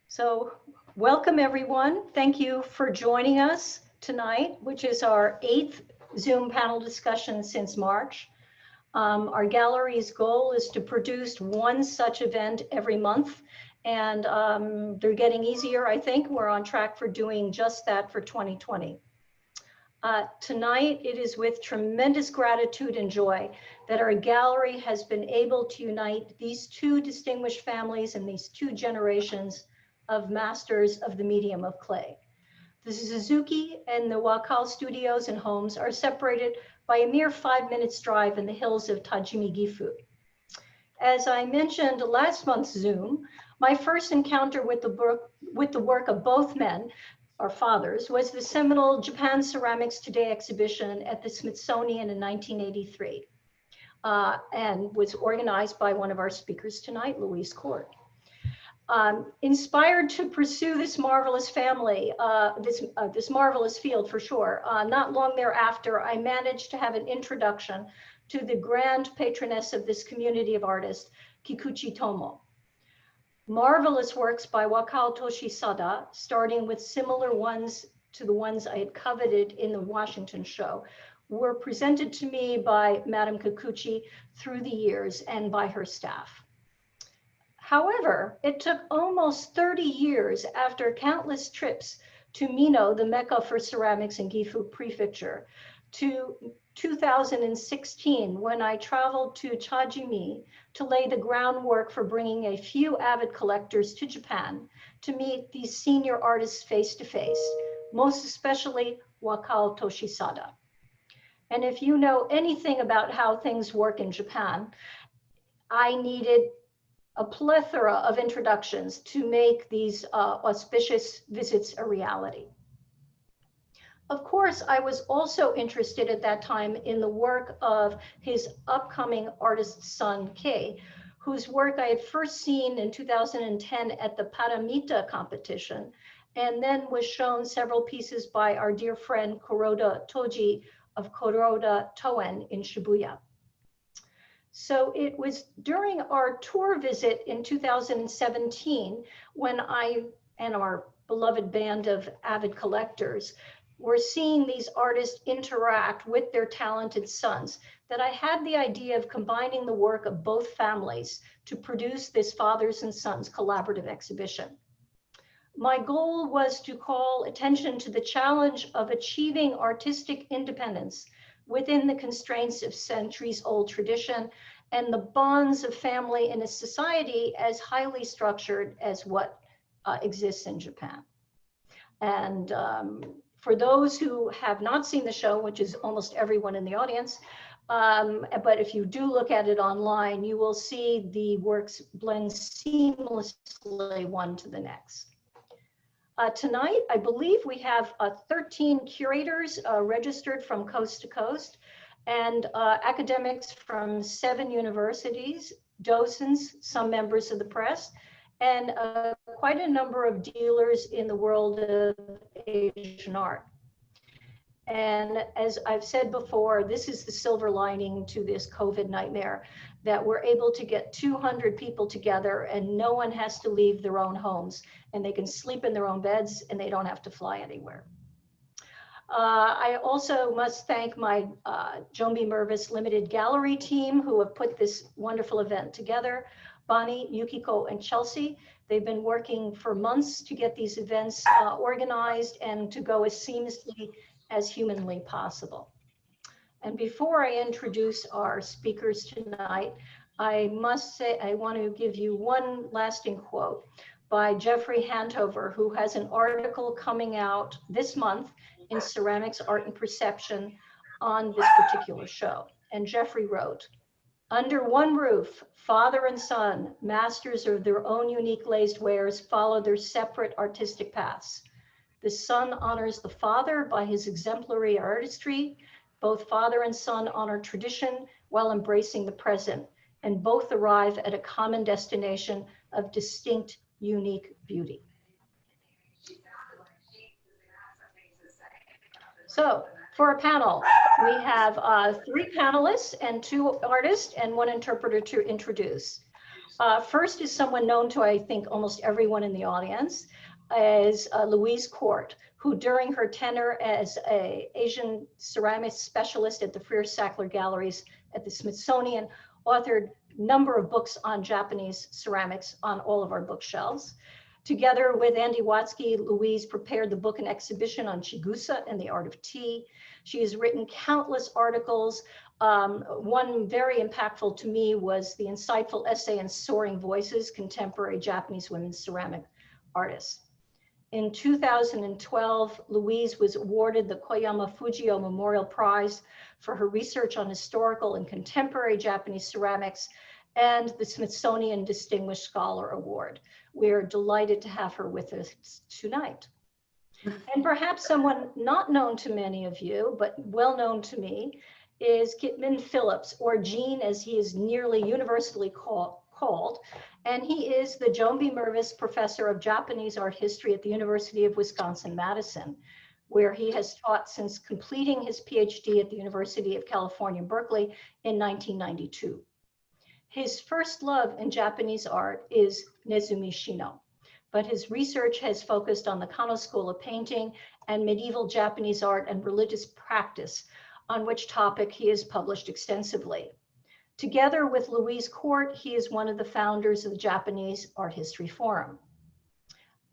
So welcome everyone. Thank you for joining us tonight, which is our 8th Zoom panel discussion since March. Our gallery's goal is to produce one such event every month, and they're getting easier, I think. We're on track for doing just that for 2020. Tonight, it is with tremendous gratitude and joy that our gallery has been able to unite these two distinguished families and these two generations of masters of the medium of clay. The Suzuki and the Wakao studios and homes are separated by a mere 5 minutes drive in the hills of Tajimi, Gifu. As I mentioned last month's Zoom, my first encounter with the work of both men, our fathers, was the seminal Japan Ceramics Today exhibition at the Smithsonian in 1983, and was organized by one of our speakers tonight, Louise Court. Inspired to pursue this marvelous family, this marvelous field for sure, not long thereafter, I managed to have an introduction to the grand patroness of this community of artists, Kikuchi Tomo. Marvelous works by Wakao Toshisada, starting with similar ones to the ones I had coveted in the Washington show, were presented to me by Madame Kikuchi through the years and by her staff. However, it took almost 30 years after countless trips to Mino, the Mecca for ceramics in Gifu Prefecture, to 2016, when I traveled to Tajimi to lay the groundwork for bringing a few avid collectors to Japan to meet these senior artists face to face, most especially Wakao Toshisada. And if you know anything about how things work in Japan, I needed a plethora of introductions to make these auspicious visits a reality. Of course, I was also interested at that time in the work of his upcoming artist son, Kei, whose work I had first seen in 2010 at the Paramita competition, and then was shown several pieces by our dear friend Kuroda Toji of Kuroda Toen in Shibuya. So it was during our tour visit in 2017 when I and our beloved band of avid collectors were seeing these artists interact with their talented sons that I had the idea of combining the work of both families to produce this fathers and sons collaborative exhibition. My goal was to call attention to the challenge of achieving artistic independence within the constraints of centuries-old tradition and the bonds of family in a society as highly structured as what exists in Japan. And for those who have not seen the show, which is almost everyone in the audience, but if you do look at it online, you will see the works blend seamlessly one to the next. Tonight, I believe we have 13 curators registered from coast to coast, and academics from 7 universities, docents, some members of the press, and quite a number of dealers in the world of Asian art. And as I've said before, this is the silver lining to this COVID nightmare, that we're able to get 200 people together and no one has to leave their own homes, and they can sleep in their own beds and they don't have to fly anywhere. I also must thank my Jombi Mervis Limited Gallery team who have put this wonderful event together. Bonnie, Yukiko, and Chelsea. They've been working for months to get these events organized and to go as seamlessly as humanly possible. And before I introduce our speakers tonight, I must say, I want to give you one lasting quote by Jeffrey Hantover, who has an article coming out this month in Ceramics, Art and Perception on this particular show. And Jeffrey wrote, "Under one roof, father and son, masters of their own unique glazed wares, follow their separate artistic paths. The son honors the father by his exemplary artistry. Both father and son honor tradition while embracing the present, and both arrive at a common destination of distinct, unique beauty." So for a panel, we have 3 panelists and 2 artists and 1 interpreter to introduce. First is someone known to, I think, almost everyone in the audience, is Louise Court, who during her tenure as an Asian ceramics specialist at the Freer-Sackler Galleries at the Smithsonian, authored a number of books on Japanese ceramics on all of our bookshelves. Together with Andy Watsky, Louise prepared the book and exhibition on Chigusa and the art of tea. She has written countless articles. One very impactful to me was the insightful essay in Soaring Voices, Contemporary Japanese Women Ceramic Artists. In 2012, Louise was awarded the Koyama Fujio Memorial Prize for her research on historical and contemporary Japanese ceramics and the Smithsonian Distinguished Scholar Award. We're delighted to have her with us tonight. And perhaps someone not known to many of you, but well known to me, is Kitman Phillips, or Gene as he is nearly universally called. And he is the Joan B. Mervis Professor of Japanese Art History at the University of Wisconsin-Madison, where he has taught since completing his PhD at the University of California, Berkeley in 1992. His first love in Japanese art is Nezumi Shino, but his research has focused on the Kano School of Painting and medieval Japanese art and religious practice, on which topic he has published extensively. Together with Louise Court, he is one of the founders of the Japanese Art History Forum.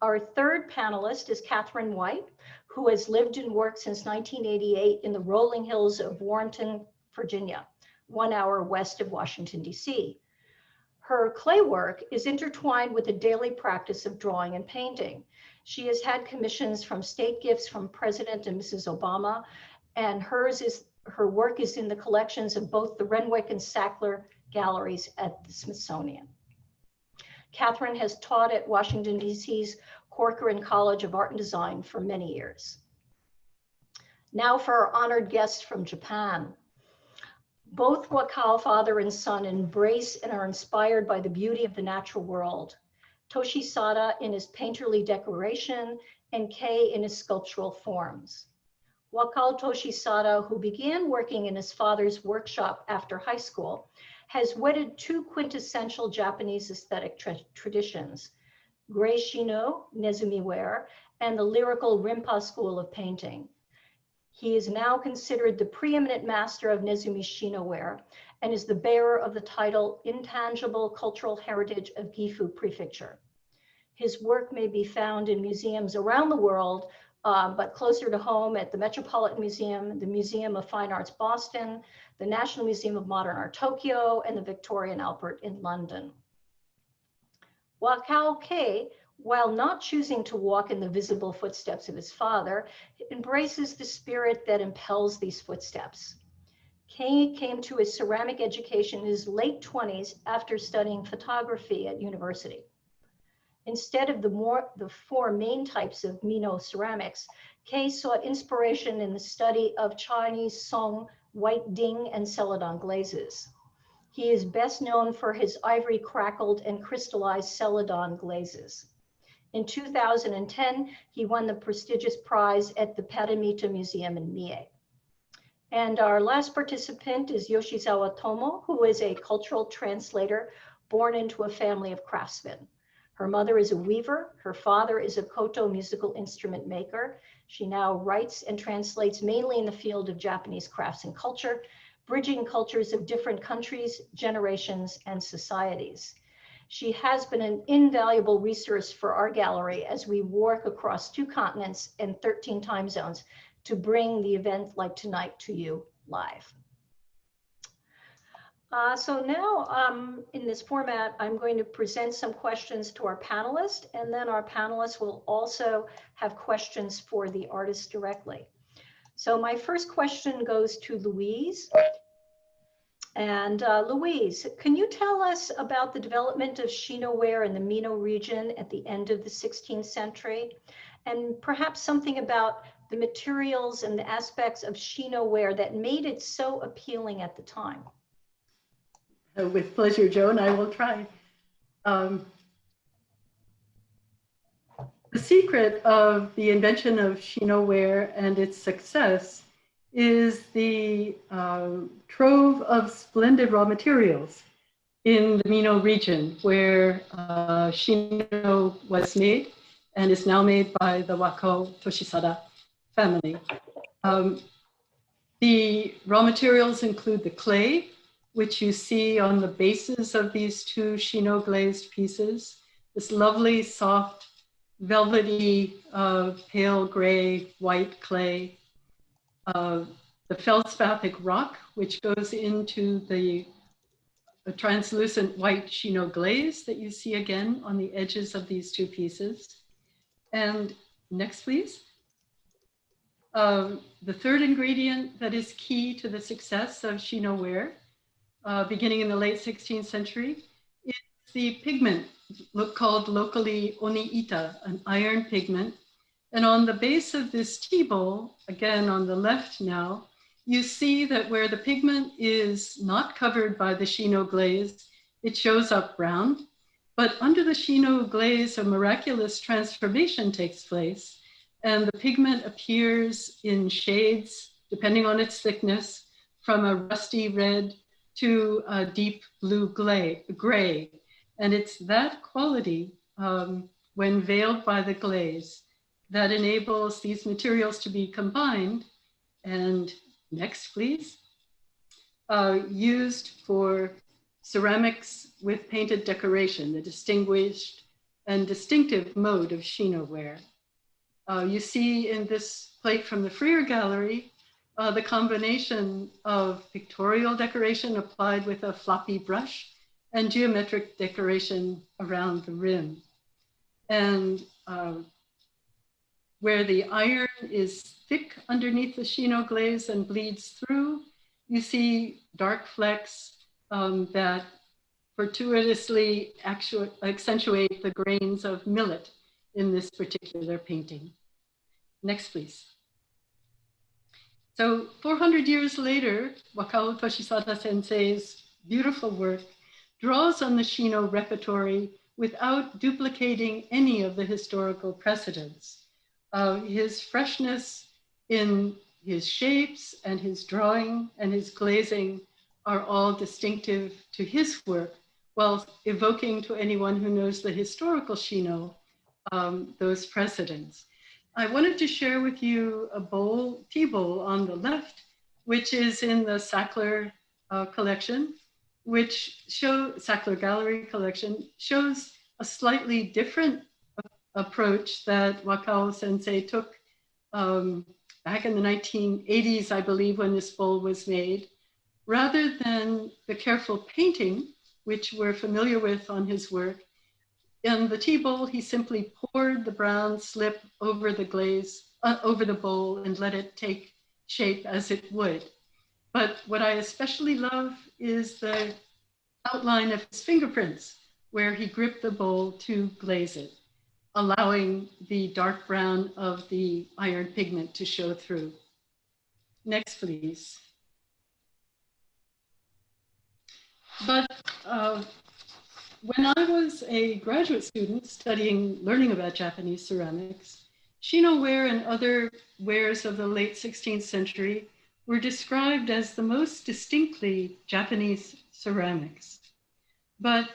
Our third panelist is Catherine White, who has lived and worked since 1988 in the rolling hills of Warrenton, Virginia, 1 hour west of Washington, D.C. Her clay work is intertwined with the daily practice of drawing and painting. She has had commissions from state gifts from President and Mrs. Obama, and her work is in the collections of both the Renwick and Sackler galleries at the Smithsonian. Catherine has taught at Washington, D.C.'s Corcoran College of Art and Design for many years. Now for our honored guests from Japan. Both Wakao father and son embrace and are inspired by the beauty of the natural world. Toshisada in his painterly decoration and Kei in his sculptural forms. Wakao Toshisada, who began working in his father's workshop after high school, has wedded two quintessential Japanese aesthetic traditions, Gray Shino, Nezumi ware, and the lyrical Rinpa school of painting. He is now considered the preeminent master of Nezumi Shino ware and is the bearer of the title Intangible Cultural Heritage of Gifu Prefecture. His work may be found in museums around the world, but closer to home at the Metropolitan Museum, the Museum of Fine Arts Boston, the National Museum of Modern Art Tokyo, and the Victoria and Albert in London. Wakao Kei, while not choosing to walk in the visible footsteps of his father, embraces the spirit that impels these footsteps. Kei came to his ceramic education in his late 20s after studying photography at university. Instead of the four main types of Mino ceramics, Kei sought inspiration in the study of Chinese Song, white ding, and celadon glazes. He is best known for his ivory crackled and crystallized celadon glazes. In 2010, he won the prestigious prize at the Paramita Museum in Mie. And our last participant is Yoshizawa Tomo, who is a cultural translator born into a family of craftsmen. Her mother is a weaver. Her father is a koto musical instrument maker. She now writes and translates mainly in the field of Japanese crafts and culture, bridging cultures of different countries, generations, and societies. She has been an invaluable resource for our gallery as we work across 2 continents and 13 time zones to bring the event like tonight to you live. So now in this format, I'm going to present some questions to our panelists, and then our panelists will also have questions for the artists directly. So my first question goes to Louise. And Louise, can you tell us about the development of Shino ware in the Mino region at the end of the 16th century? And perhaps something about the materials and the aspects of Shino ware that made it so appealing at the time? With pleasure, Joan, I will try. The secret of the invention of Shino ware and its success is the trove of splendid raw materials in the Mino region where Shino was made and is now made by the Wakao Toshisada family. The raw materials include the clay, which you see on the bases of these two Shino glazed pieces, this lovely, soft, velvety, pale gray, white clay, the feldspathic rock, which goes into the translucent white Shino glaze that you see again on the edges of these two pieces. And next, please. The third ingredient that is key to the success of Shino ware, beginning in the late 16th century, is the pigment called locally oniita, an iron pigment. And on the base of this tea bowl, again on the left now, you see that where the pigment is not covered by the Shino glaze, it shows up brown. But under the Shino glaze, a miraculous transformation takes place, and the pigment appears in shades, depending on its thickness, from a rusty red to a deep blue gray. And it's that quality, when veiled by the glaze, that enables these materials to be combined. And next, please. Used for ceramics with painted decoration, the distinguished and distinctive mode of Shino ware. You see in this plate from the Freer Gallery, the combination of pictorial decoration applied with a floppy brush and geometric decoration around the rim. And where the iron is thick underneath the Shino glaze and bleeds through, you see dark flecks that fortuitously accentuate the grains of millet in this particular painting. Next, please. So 400 years later, Wakao Toshisada sensei's beautiful work draws on the Shino repertory without duplicating any of the historical precedents. His freshness in his shapes and his drawing and his glazing are all distinctive to his work, while evoking to anyone who knows the historical Shino those precedents. I wanted to share with you a bowl, tea bowl on the left, which is in the Sackler collection, which Sackler Gallery collection, shows a slightly different approach that Wakao sensei took back in the 1980s, I believe, when this bowl was made. Rather than the careful painting, which we're familiar with on his work, in the tea bowl, he simply poured the brown slip over the glaze, over the bowl, and let it take shape as it would. But what I especially love is the outline of his fingerprints, where he gripped the bowl to glaze it, allowing the dark brown of the iron pigment to show through. Next, please. But when I was a graduate student learning about Japanese ceramics, Shino ware and other wares of the late 16th century were described as the most distinctly Japanese ceramics. But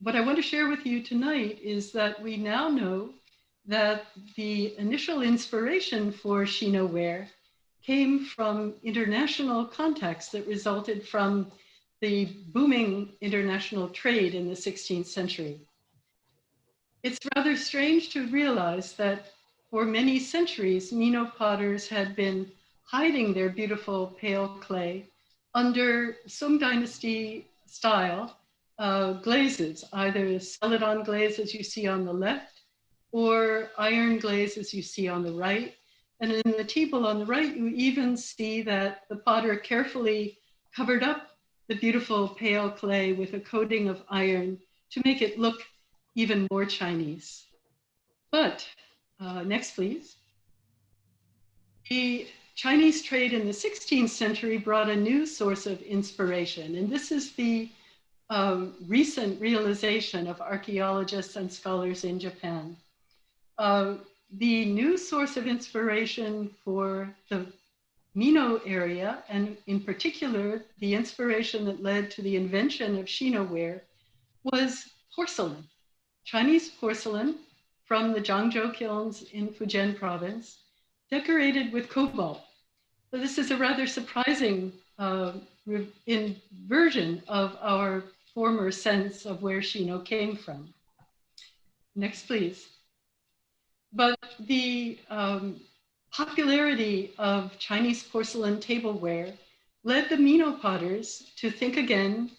what I want to share with you tonight is that we now know that the initial inspiration for Shino ware came from international contacts that resulted from the booming international trade in the 16th century. It's rather strange to realize that for many centuries, Mino potters had been hiding their beautiful pale clay under Song Dynasty style glazes, either celadon glaze as you see on the left, or iron glaze as you see on the right. And in the tea bowl on the right, you even see that the potter carefully covered up the beautiful pale clay with a coating of iron to make it look even more Chinese. But next, please. The Chinese trade in the 16th century brought a new source of inspiration. And this is the recent realization of archaeologists and scholars in Japan. The new source of inspiration for the Mino area, and in particular, the inspiration that led to the invention of Shino ware was porcelain, Chinese porcelain from the Zhangzhou kilns in Fujian province, decorated with cobalt. So this is a rather surprising inversion of our former sense of where Shino came from. Next, please. But the popularity of Chinese porcelain tableware led the Mino potters to think again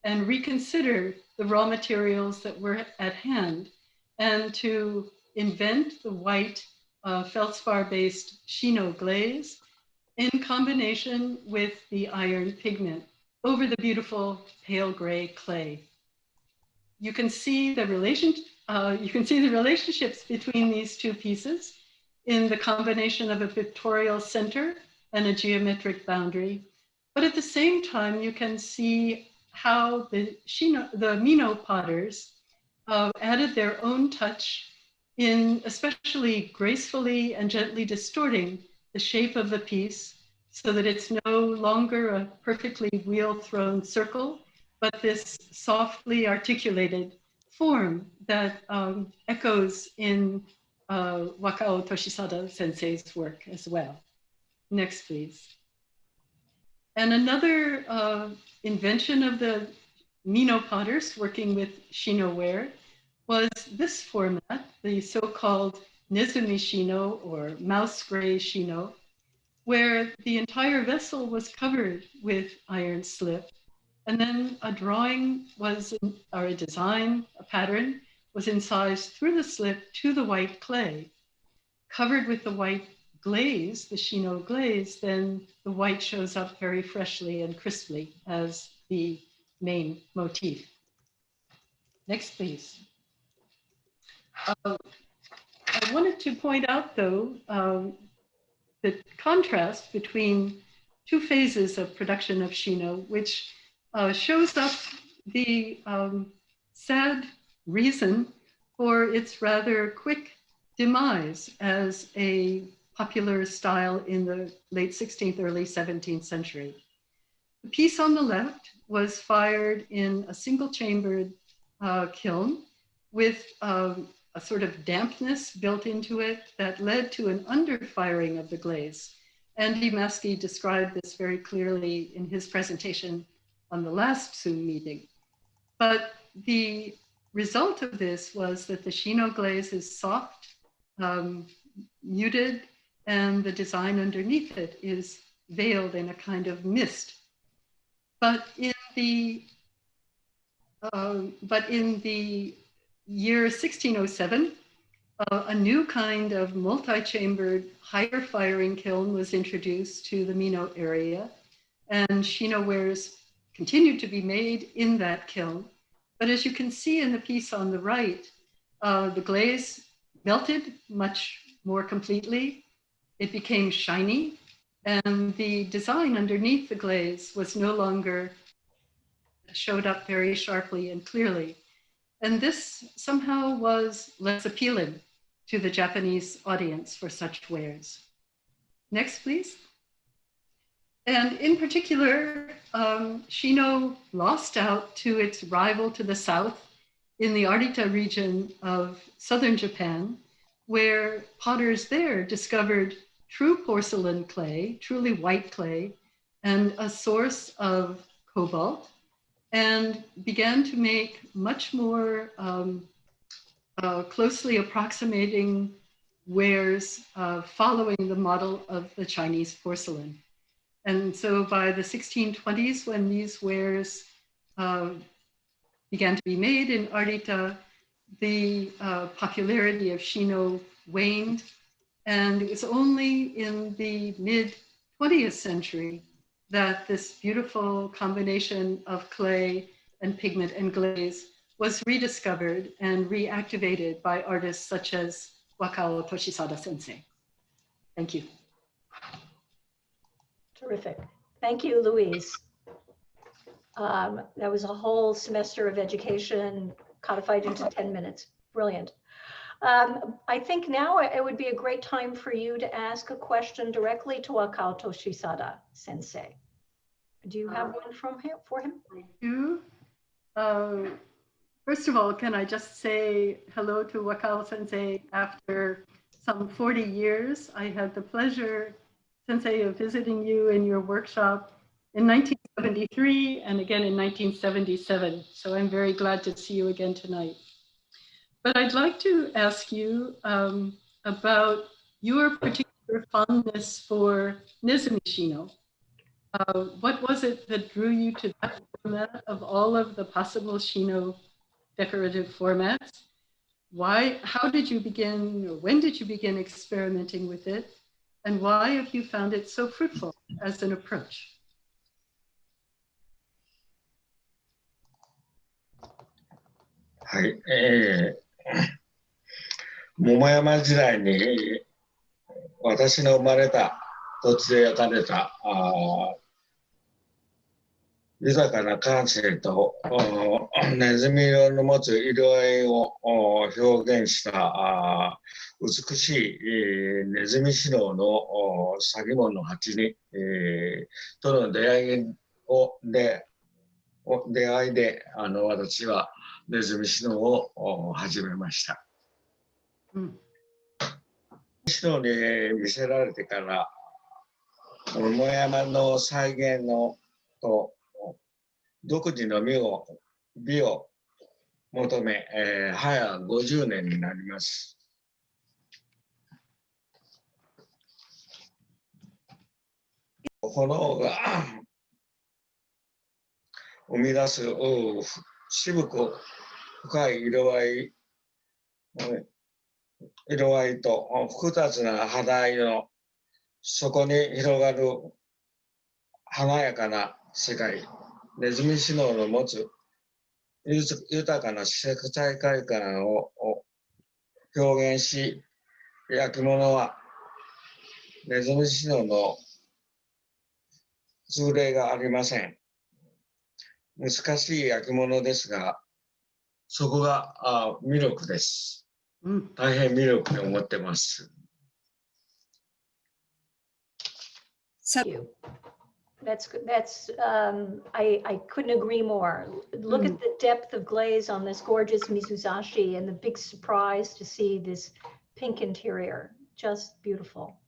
and reconsider the raw materials that were at hand and to invent the white feldspar-based Shino glaze in combination with the iron pigment over the beautiful pale gray clay. You can see the relationships between these two pieces in the combination of a pictorial center and a geometric boundary. But at the same time, you can see how the Mino potters added their own touch in especially gracefully and gently distorting the shape of the piece so that it's no longer a perfectly wheel-thrown circle, but this softly articulated form that echoes in Wakao Toshisada sensei's work as well. Next, please. And another invention of the Mino potters working with Shino ware was this format, the so-called Nezumi Shino or mouse gray Shino, where the entire vessel was covered with iron slip. And then a drawing was, or a design, a pattern was incised through the slip to the white clay. Covered with the white glaze, the Shino glaze, then the white shows up very freshly and crisply as the main motif. Next, please. I wanted to point out, though, the contrast between two phases of production of Shino, which shows up the sad reason for its rather quick demise as a popular style in the late 16th, early 17th century. The piece on the left was fired in a single-chambered kiln with a sort of dampness built into it that led to an underfiring of the glaze. Andy Maskey described this very clearly in his presentation on the last Zoom meeting. But the result of this was that the Shino glaze is soft, muted, and the design underneath it is veiled in a kind of mist. But in the year 1607, a new kind of multi-chambered, higher firing kiln was introduced to the Mino area, and Shino wares continued to be made in that kiln. But as you can see in the piece on the right, the glaze melted much more completely. It became shiny, and the design underneath the glaze was no longer showed up very sharply and clearly. And this somehow was less appealing to the Japanese audience for such wares. Next, please. And in particular, Shino lost out to its rival to the south in the Arita region of southern Japan, where potters there discovered true porcelain clay, truly white clay, and a source of cobalt, and began to make much more closely approximating wares following the model of the Chinese porcelain. And so by the 1620s, when these wares began to be made in Arita, the popularity of Shino waned. And it was only in the mid-20th century that this beautiful combination of clay and pigment and glaze was rediscovered and reactivated by artists such as Wakao Toshisada sensei. Thank you. Terrific. Thank you, Louise. That was a whole semester of education codified into 10 minutes. Brilliant. I think now it would be a great time for you to ask a question directly to Wakao Toshisada Sensei. Do you have one from him for him? I do. First of all, can I just say hello to Wakao Sensei after some 40 years. I had the pleasure, Sensei, of visiting you in your workshop in 1973 and again in 1977. So I'm very glad to see you again tonight. But I'd like to ask you about your particular fondness for Nezumi Shino. What was it that drew you to that format of all of the possible Shino decorative formats? Why, how did you begin, or when did you begin experimenting with it? And why have you found it so fruitful as an approach? はい、桃山時代に私の生まれた土地で焼かれた豊かな感性とネズミ色の持つ色合いを表現した美しいネズミシノの先物の鉢に、との出会いで私はネズミシノを始めました。シノに見せられてから桃山の再現のと独自の美を求め、早50年になります。炎が生み出す渋く深い色合いと複雑な肌合いのそこに広がる華やかな世界。ネズミシノの持つ豊かな色彩快感を表現し、焼き物はネズミシノの通例がありません。難しい焼き物ですが、そこが魅力です。大変魅力に思ってます。Thank you. That's good. I couldn't agree more. Look at the depth of glaze on this gorgeous Mizuzashi and the big surprise to see this pink interior. Just beautiful.